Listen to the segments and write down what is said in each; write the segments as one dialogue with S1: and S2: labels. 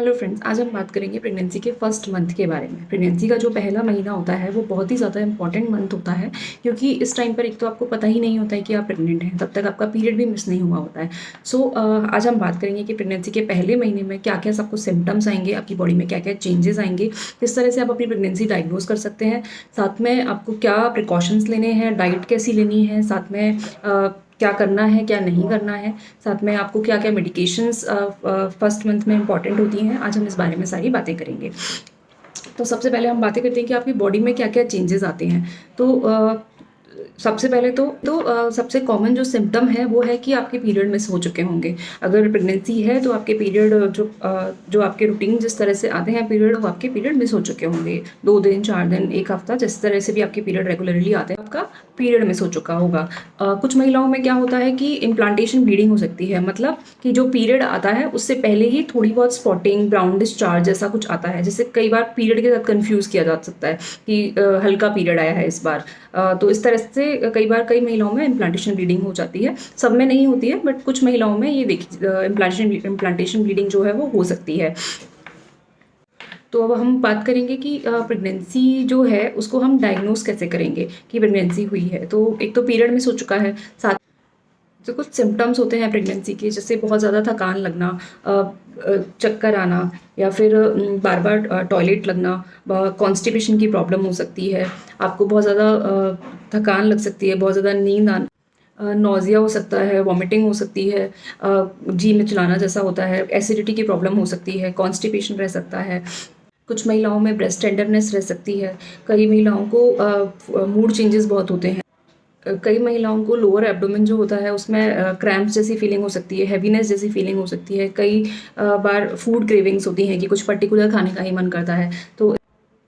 S1: Hello friends, आज हम बात करेंगे प्रेगनेंसी के फर्स्ट मंथ के बारे में। प्रेगनेंसी का जो पहला महीना होता है वो बहुत ही ज़्यादा इंपॉर्टेंट मंथ होता है, क्योंकि इस टाइम पर एक तो आपको पता ही नहीं होता है कि आप प्रेग्नेंट हैं, तब तक आपका पीरियड भी मिस नहीं हुआ होता है। आज हम बात करेंगे कि प्रेगनेंसी के पहले महीने में क्या क्या सबको सिम्टम्स आएंगे, आपकी बॉडी में क्या क्या चेंजेस आएंगे, किस तरह से आप अपनी प्रेगनेंसी डायग्नोज कर सकते हैं, साथ में आपको क्या प्रिकॉशंस लेने हैं, डाइट कैसी लेनी है, साथ में क्या करना है क्या नहीं करना है, साथ में आपको क्या क्या मेडिकेशंस फर्स्ट मंथ में इंपॉर्टेंट होती हैं। आज हम इस बारे में सारी बातें करेंगे। तो सबसे पहले हम बातें करते हैं कि आपकी बॉडी में क्या क्या चेंजेस आते हैं। सबसे पहले सबसे कॉमन जो सिम्टम है वो है कि आपके पीरियड मिस हो चुके होंगे। अगर प्रेगनेंसी है तो आपके पीरियड जो आपके रूटीन जिस तरह से आते हैं पीरियड, वो आपके पीरियड मिस हो चुके होंगे। 2 दिन 4 दिन 1 हफ्ता जिस तरह से भी आपके पीरियड रेगुलरली आते हैं, आपका पीरियड मिस हो चुका होगा। कुछ महिलाओं में क्या होता है कि इम्प्लांटेशन ब्लीडिंग हो सकती है, मतलब कि जो पीरियड आता है उससे पहले ही थोड़ी बहुत स्पॉटिंग, ब्राउन डिस्चार्ज जैसा कुछ आता है, जिससे कई बार पीरियड के साथ कंफ्यूज किया जा सकता है कि हल्का पीरियड आया है इस बार। तो इस तरह से कई महिलाओं में इम्प्लांटेशन ब्लीडिंग हो जाती है। सब में नहीं होती है, बट कुछ महिलाओं में ये इम्प्लांटेशन ब्लीडिंग जो है वो हो सकती है। तो अब हम बात करेंगे कि प्रेगनेंसी जो है उसको हम डायग्नोस कैसे करेंगे कि प्रेगनेंसी हुई है। तो एक तो पीरियड मिस हो चुका है, साथ तो कुछ सिम्टम्स होते हैं प्रेगनेंसी के, जैसे बहुत ज़्यादा थकान लगना, चक्कर आना, या फिर बार बार टॉयलेट लगना, कॉन्स्टिपेशन की प्रॉब्लम हो सकती है, आपको बहुत ज़्यादा थकान लग सकती है, बहुत ज़्यादा नींद आना, नोज़िया हो सकता है, वॉमिटिंग हो सकती है, जी में चलाना जैसा होता है, एसिडिटी की प्रॉब्लम हो सकती है, कॉन्स्टिपेशन रह सकता है। कुछ महिलाओं में ब्रेस्ट टेंडरनेस रह सकती है। कई महिलाओं को मूड चेंजेस बहुत होते हैं। कई महिलाओं को लोअर एब्डोमेन जो होता है उसमें क्रैम्प्स जैसी फीलिंग हो सकती है, हैवीनेस जैसी फीलिंग हो सकती है। कई बार फूड क्रेविंग्स होती हैं कि कुछ पर्टिकुलर खाने का ही मन करता है।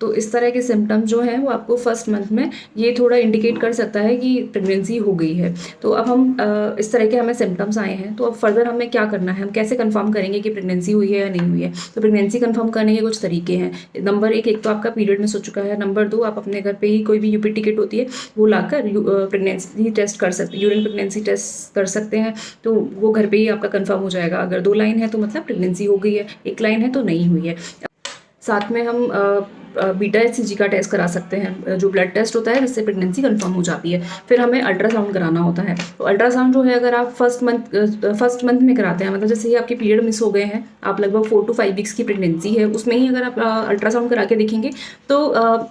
S1: तो इस तरह के सिम्टम्स जो हैं वो आपको फर्स्ट मंथ में ये थोड़ा इंडिकेट कर सकता है कि प्रेगनेंसी हो गई है। तो अब हम इस तरह के हमें सिम्टम्स आए हैं, तो अब फर्दर हमें क्या करना है, हम कैसे कंफर्म करेंगे कि प्रेगनेंसी हुई है या नहीं हुई है। तो प्रेगनेंसी कंफर्म करने के कुछ तरीके हैं। नंबर एक तो आपका पीरियड मिस हो चुका है। नंबर 2, आप अपने घर पर ही कोई भी यूपीटी किट होती है वो लाकर प्रेगनेंसी टेस्ट कर सकते हैं, यूरिन प्रेगनेंसी टेस्ट कर सकते हैं। तो वो घर पर ही आपका कन्फर्म हो जाएगा। अगर 2 लाइन है तो मतलब प्रेगनेंसी हो गई है, 1 लाइन है तो नहीं हुई है। साथ में हम बीटा HCG का टेस्ट करा सकते हैं, जो ब्लड टेस्ट होता है जिससे प्रेगनेंसी कंफर्म हो जाती है। फिर हमें अल्ट्रासाउंड कराना होता है। तो अल्ट्रासाउंड जो है अगर आप फर्स्ट मंथ में कराते हैं, मतलब जैसे ही आपके पीरियड मिस हो गए हैं, आप लगभग 4 to 5 वीक्स की प्रेगनेंसी है, उसमें ही अगर आप अल्ट्रासाउंड करा के देखेंगे तो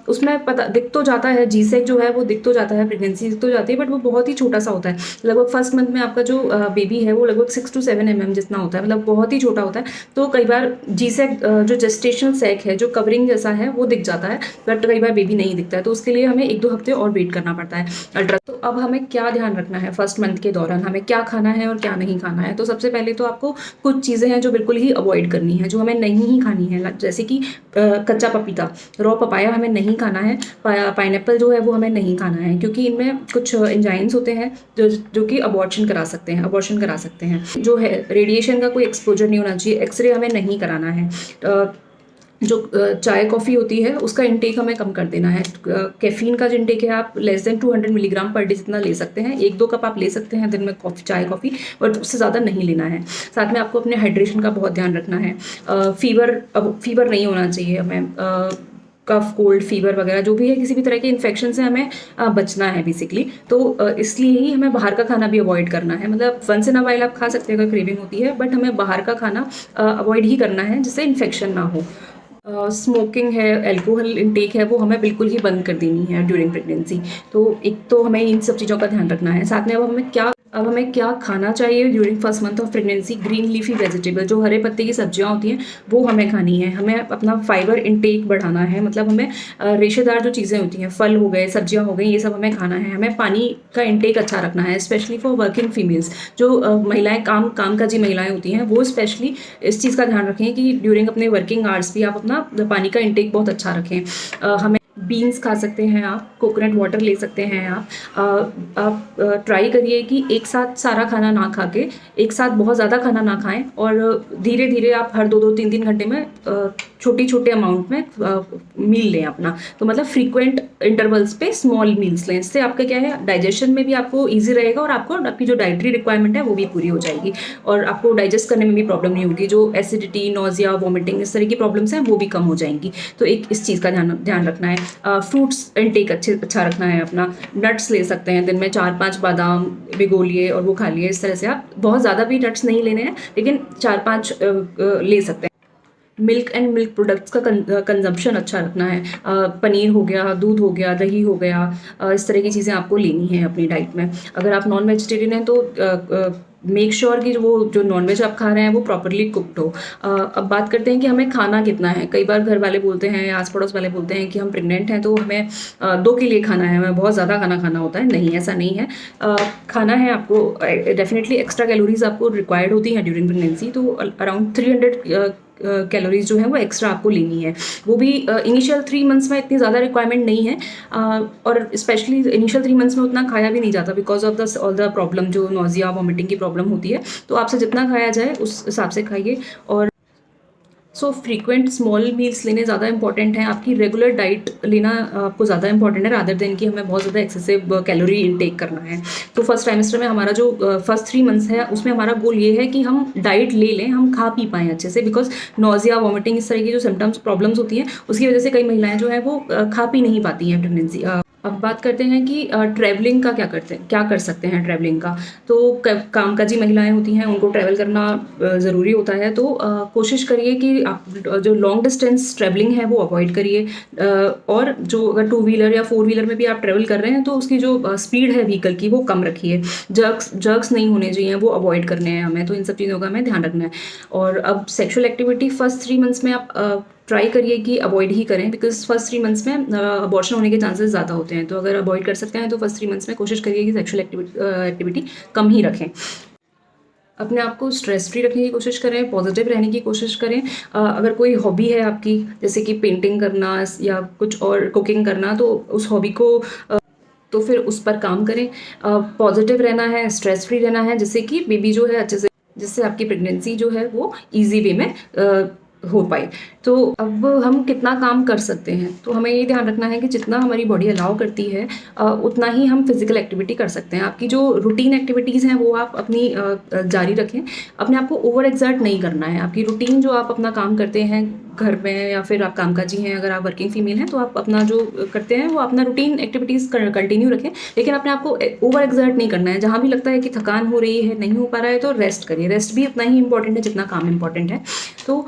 S1: उसमें पता दिख तो जाता है, जीसेक जो है वो दिख तो जाता है, प्रेगनेंसी दिख तो जाती है, बट वो बहुत ही छोटा सा होता है। लगभग फर्स्ट मंथ में आपका जो बेबी है वो लगभग 6 to 7 mm जितना होता है, मतलब बहुत ही छोटा होता है। तो कई बार जीसेक जो जेस्टेशनल सैक है, जो कवरिंग जैसा है, वो दिख जाता है, बट कई बार बेबी नहीं दिखता है। तो उसके लिए हमें 1-2 हफ्ते और वेट करना पड़ता है तो अब हमें क्या ध्यान रखना है फर्स्ट मंथ के दौरान, हमें क्या खाना है और क्या नहीं खाना है। तो सबसे पहले तो आपको कुछ चीज़ें हैं जो बिल्कुल ही अवॉइड करनी है, जो हमें नहीं ही खानी है, जैसे कि कच्चा पपीता, रॉ पपाया हमें नहीं खाना है। पाइनएप्पल जो है वो हमें नहीं खाना है, क्योंकि इनमें कुछ एंजाइम्स होते हैं जो कि अबॉर्शन करा सकते हैं। जो है रेडिएशन का कोई एक्सपोजर नहीं होना चाहिए। एक्सरे हमें नहीं कराना है। जो चाय कॉफ़ी होती है उसका इंटेक हमें कम कर देना है। कैफीन का जो इंटेक है आप less than 200 milligram per day जितना ले सकते हैं। 1-2 कप आप ले सकते हैं दिन में चाय कॉफ़ी, और उससे ज़्यादा नहीं लेना है। साथ में आपको अपने हाइड्रेशन का बहुत ध्यान रखना है। फीवर नहीं होना चाहिए हमें। कफ, कोल्ड, फीवर वगैरह जो भी है, किसी भी तरह के इन्फेक्शन से हमें बचना है बेसिकली। तो इसलिए ही हमें बाहर का खाना भी अवॉइड करना है। मतलब वंस इन अ वाइल आप खा सकते हैं अगर क्रेविंग होती है, बट हमें बाहर का खाना अवॉइड ही करना है जिससे इन्फेक्शन ना हो। स्मोकिंग है, अल्कोहल इंटेक है, वो हमें बिल्कुल ही बंद कर देनी है ड्यूरिंग प्रेगनेंसी। तो एक तो हमें इन सब चीज़ों का ध्यान रखना है। साथ में अब हमें क्या खाना चाहिए during first month of pregnancy. Green leafy vegetable, जो हरे पत्ते की सब्जियां होती हैं वो हमें खानी है। हमें अपना फाइबर इंटेक बढ़ाना है, मतलब हमें रेशेदार जो चीज़ें होती हैं, फल हो गए, सब्जियां हो गई, ये सब हमें खाना है। हमें पानी का इंटेक अच्छा रखना है, स्पेशली फॉर वर्किंग फीमेल्स। जो महिलाएँ कामकाजी महिलाएँ होती हैं वो स्पेशली इस चीज़ का ध्यान रखें कि ड्यूरिंग अपने वर्किंग आवर्स भी आप अपना पानी का इंटेक बहुत अच्छा रखें। हमें बीन्स खा सकते हैं आप, कोकोनट वाटर ले सकते हैं आप ट्राई करिए कि एक साथ सारा खाना ना खा के एक साथ बहुत ज़्यादा खाना ना खाएं, और धीरे धीरे आप हर 2-2 3-3 घंटे में छोटी छोटे अमाउंट में मील लें अपना। तो मतलब फ्रीक्वेंट इंटरवल्स पे स्मॉल मील्स लें। इससे आपका क्या है, डाइजेशन में भी आपको ईजी रहेगा और आपको आपकी जो डाइटरी रिक्वायरमेंट है वो भी पूरी हो जाएगी, और आपको डाइजेस्ट करने में भी प्रॉब्लम नहीं होगी। जो एसिडिटी, नोजिया, वॉमिटिंग, इस तरह की प्रॉब्लम्स हैं वो भी कम हो जाएंगी। तो एक इस चीज़ का ध्यान रखना है। फ्रूट्स इंटेक अच्छा रखना है अपना। नट्स ले सकते हैं, दिन में 4-5 बादाम भिगो लिए और वो खा लिए। इस तरह से आप बहुत ज़्यादा भी नट्स नहीं लेने हैं, लेकिन 4-5 ले सकते हैं। मिल्क एंड मिल्क प्रोडक्ट्स का कंजम्पशन अच्छा रखना है। पनीर हो गया, दूध हो गया, दही हो गया, इस तरह की चीज़ें आपको लेनी है अपनी डाइट में। अगर आप नॉन वेजिटेरियन हैं तो मेक श्योर कि वो जो नॉन वेज आप खा रहे हैं वो प्रॉपरली कुक्ड हो। अब बात करते हैं कि हमें खाना कितना है। कई बार घर वाले बोलते हैं या आस पड़ोस वाले बोलते हैं कि हम प्रेग्नेंट हैं तो हमें 2 के लिए खाना है, हमें बहुत ज़्यादा खाना खाना होता है। नहीं, ऐसा नहीं है। खाना है आपको डेफिनेटली एक्स्ट्रा कैलोरीज आपको रिक्वायर्ड होती हैं ड्यूरिंग प्रेगनेंसी। तो अराउंड 300 कैलोरीज जो है वो एक्स्ट्रा आपको लेनी है। वो भी इनिशियल 3 मंथ्स में इतनी ज़्यादा रिक्वायरमेंट नहीं है, और स्पेशली इनिशियल 3 मंथ्स में उतना खाया भी नहीं जाता because of the all the problem, जो नोजिया वॉमिटिंग की प्रॉब्लम होती है। तो आपसे जितना खाया जाए उस हिसाब से खाइए। और फ्रीक्वेंट स्मॉल मील्स लेने ज़्यादा इंपॉर्टेंट हैं। आपकी रेगुलर डाइट लेना आपको ज़्यादा इंपॉर्टेंट है रादर देन कि हमें बहुत ज़्यादा एक्सेसिव कैलोरी इनटेक करना है। तो फर्स्ट ट्राइमेस्टर में हमारा जो फर्स्ट 3 मंथ्स है उसमें हमारा गोल ये है कि हम डाइट ले लें, हम खा पी पाएँ अच्छे से, बिकॉज नोजिया, वॉमिटिंग, इस तरह की जो सिम्टम्स प्रॉब्लम्स होती हैं उसकी वजह से कई महिलाएं जो है वो खा पी नहीं पाती हैं प्रेगनेंसी। अब बात करते हैं कि ट्रैवलिंग का क्या कर सकते हैं ट्रैवलिंग का। तो कामकाजी महिलाएं होती हैं, उनको ट्रैवल करना ज़रूरी होता है। तो कोशिश करिए कि आप जो लॉन्ग डिस्टेंस ट्रैवलिंग है वो अवॉइड करिए। और जो अगर 2 व्हीलर या 4 व्हीलर में भी आप ट्रैवल कर रहे हैं तो उसकी जो स्पीड है व्हीकल की वो कम रखिए। जर्क्स नहीं होने चाहिए, वो अवॉइड करने हैं हमें। तो इन सब चीज़ों का हमें ध्यान रखना है। और अब सेक्शुअल एक्टिविटी फर्स्ट 3 मंथ्स में आप ट्राई करिए कि अवॉइड ही करें, बिकॉज फर्स्ट 3 मंथ्स में अबॉर्शन होने के चांसेस ज़्यादा होते हैं। तो अगर अवॉइड कर सकते हैं तो फर्स्ट 3 मंथ्स में कोशिश करिए कि सेक्शुअल एक्टिविटी कम ही रखें। अपने आप को स्ट्रेस फ्री रखने की कोशिश करें, पॉजिटिव रहने की कोशिश करें। अगर कोई हॉबी है आपकी, जैसे कि पेंटिंग करना या कुछ और कुकिंग करना, तो उस हॉबी को तो फिर उस पर काम करें। पॉजिटिव रहना है, स्ट्रेस फ्री रहना है, जिससे कि बेबी जो है अच्छे से, जिससे आपकी प्रेगनेंसी जो है वो ईजी वे में हो पाए। तो अब हम कितना काम कर सकते हैं, तो हमें ये ध्यान रखना है कि जितना हमारी बॉडी अलाउ करती है उतना ही हम फिजिकल एक्टिविटी कर सकते हैं। आपकी जो रूटीन एक्टिविटीज़ हैं वो आप अपनी जारी रखें। अपने आप को ओवर एक्सर्ट नहीं करना है। आपकी रूटीन जो आप अपना काम करते हैं घर में, या फिर आप कामकाजी हैं, अगर आप वर्किंग फीमेल हैं तो आप अपना जो करते हैं वो अपना रूटीन एक्टिविटीज़ कंटिन्यू रखें, लेकिन अपने आप को ओवर एक्सर्ट नहीं करना है। जहाँ भी लगता है कि थकान हो रही है, नहीं हो पा रहा है, तो रेस्ट करिए। रेस्ट भी उतना ही इंपॉर्टेंट है जितना काम इंपॉर्टेंट है। तो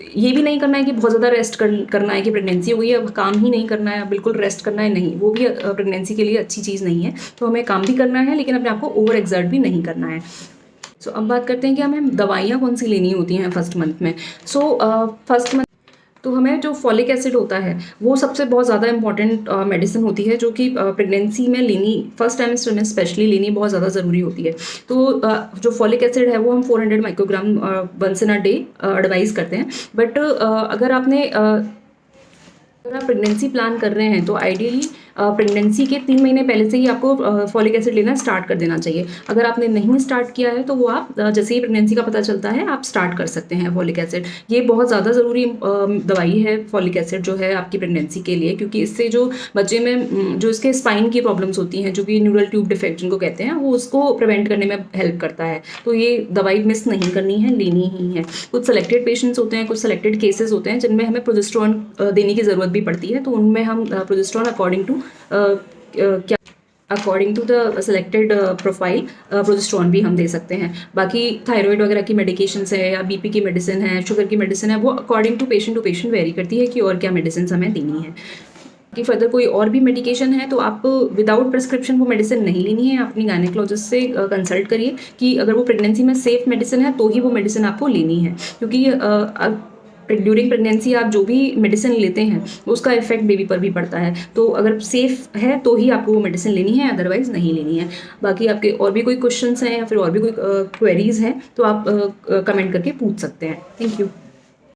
S1: ये भी नहीं करना है कि बहुत ज़्यादा रेस्ट करना है कि प्रेगनेंसी हो गई अब काम ही नहीं करना है, अब बिल्कुल रेस्ट करना है, नहीं, वो भी प्रेगनेंसी के लिए अच्छी चीज़ नहीं है। तो हमें काम भी करना है लेकिन अपने आप को ओवर एक्सर्ट भी नहीं करना है। सो अब बात करते हैं कि हमें दवाइयाँ कौन सी लेनी होती हैं फर्स्ट मंथ में। फर्स्ट मंथ तो हमें जो फॉलिक एसिड होता है वो सबसे बहुत ज़्यादा इंपॉर्टेंट मेडिसिन होती है, जो कि प्रेगनेंसी में लेनी, फर्स्ट ट्राइमेस्टर में स्पेशली लेनी बहुत ज़्यादा ज़रूरी होती है। तो जो फॉलिक एसिड है वो हम 400 microgram once in a day advise करते हैं। बट अगर आप प्रेगनेंसी प्लान कर रहे हैं तो आइडियली प्रेगनेंसी के 3 महीने पहले से ही आपको फॉलिक एसिड लेना स्टार्ट कर देना चाहिए। अगर आपने नहीं स्टार्ट किया है तो वो आप जैसे ही प्रेगनेंसी का पता चलता है आप स्टार्ट कर सकते हैं फॉलिक एसिड। ये बहुत ज़्यादा ज़रूरी दवाई है फॉलिक एसिड जो है आपकी प्रेगनेंसी के लिए, क्योंकि इससे जो बच्चे में जो इसके स्पाइन की प्रॉब्लम्स होती हैं, जो कि न्यूरल ट्यूब डिफेक्ट जिनको कहते हैं, वो उसको प्रिवेंट करने में हेल्प करता है। तो ये दवाई मिस नहीं करनी है, लेनी ही है। कुछ सेलेक्टेड पेशेंट्स होते हैं, कुछ सेलेक्टेड केसेस होते हैं जिनमें हमें प्रोजेस्टेरोन देने की ज़रूरत भी पड़ती है, तो उनमें हम progesterone according to the selected profile progesterone भी हम दे सकते हैं। बाकी थायराइड वगैरह की मेडिकेशंस है या बीपी की मेडिसिन है, शुगर की मेडिसिन है, वो अकॉर्डिंग टू पेशेंट वेरी करती है कि और क्या मेडिसिन हमें देनी है। कि फर्दर कोई और भी मेडिकेशन है तो आप विदाउट प्रिस्क्रिप्शन वो मेडिसिन नहीं लेनी है। आप अपनी गायनेकोलॉजिस्ट से कंसल्ट करिए कि अगर वो प्रेगनेंसी में सेफ मेडिसिन है तो ही वो मेडिसिन आपको लेनी है, क्योंकि ड्यूरिंग प्रेगनेंसी आप जो भी मेडिसिन लेते हैं उसका इफेक्ट बेबी पर भी पड़ता है। तो अगर सेफ है तो ही आपको वो मेडिसिन लेनी है, अदरवाइज नहीं लेनी है। बाकी आपके और भी कोई क्वेश्चंस हैं या फिर और भी कोई क्वेरीज हैं तो आप कमेंट करके पूछ सकते हैं। Thank you.